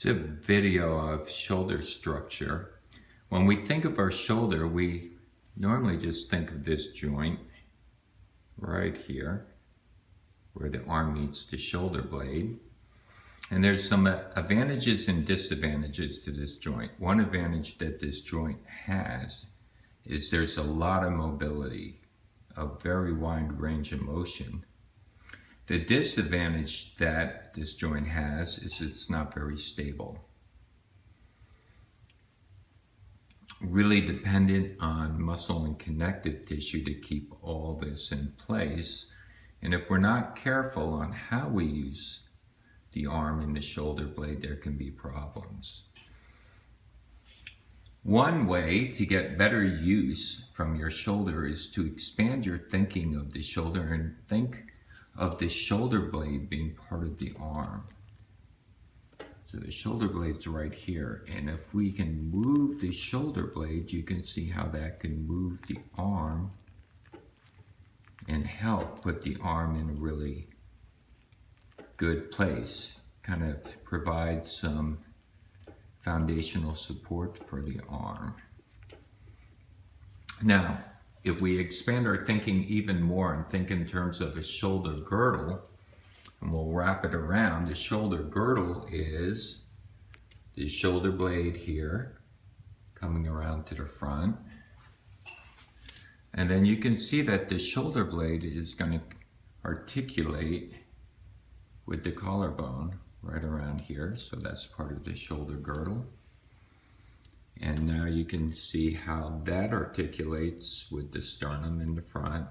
It's a video of shoulder structure. When we think of our shoulder, we normally just think of this joint right here, where the arm meets the shoulder blade. And there's some advantages and disadvantages to this joint. One advantage that this joint has is there's a lot of mobility, a very wide range of motion. The disadvantage that this joint has is it's not very stable. Really dependent on muscle and connective tissue to keep all this in place. And if we're not careful on how we use the arm and the shoulder blade, there can be problems. One way to get better use from your shoulder is to expand your thinking of the shoulder and think of the shoulder blade being part of the arm. So the shoulder blade's right here, and if we can move the shoulder blade, you can see how that can move the arm and help put the arm in a really good place, kind of provide some foundational support for the arm. Now, if we expand our thinking even more and think in terms of a shoulder girdle, and we'll wrap it around, the shoulder girdle is the shoulder blade here, coming around to the front. And then you can see that the shoulder blade is going to articulate with the collarbone right around here. So that's part of the shoulder girdle. And now you can see how that articulates with the sternum in the front,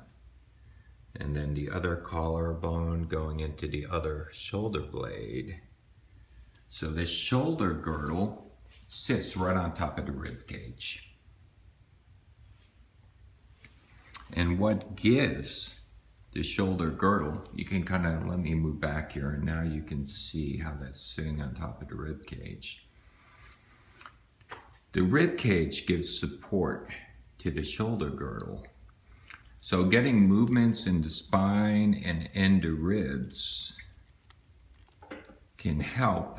and then the other collarbone going into the other shoulder blade. So the shoulder girdle sits right on top of the rib cage. And what gives the shoulder girdle, you can kind of, let me move back here, and now you can see how that's sitting on top of the rib cage. The rib cage gives support to the shoulder girdle. So getting movements in the spine and in the ribs can help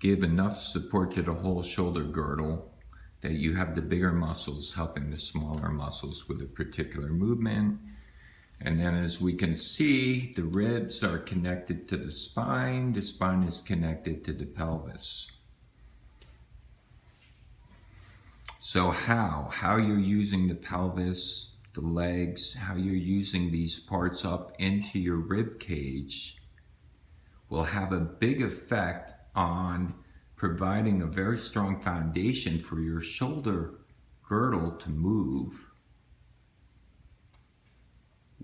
give enough support to the whole shoulder girdle that you have the bigger muscles helping the smaller muscles with a particular movement. And then as we can see, the ribs are connected to the spine is connected to the pelvis. So how you're using the pelvis, the legs, how you're using these parts up into your rib cage will have a big effect on providing a very strong foundation for your shoulder girdle to move,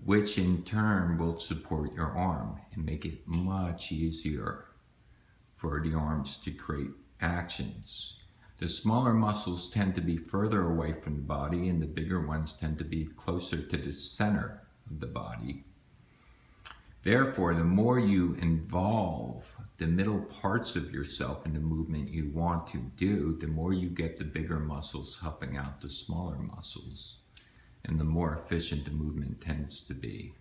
which in turn will support your arm and make it much easier for the arms to create actions. The smaller muscles tend to be further away from the body, and the bigger ones tend to be closer to the center of the body. Therefore, the more you involve the middle parts of yourself in the movement you want to do, the more you get the bigger muscles helping out the smaller muscles, and the more efficient the movement tends to be.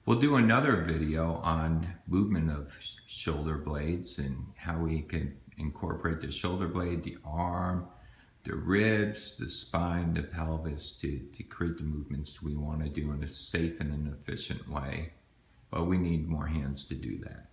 We'll do another video on movement of shoulder blades and how we can incorporate the shoulder blade, the arm, the ribs, the spine, the pelvis to create the movements we want to do in a safe and an efficient way. But we need more hands to do that.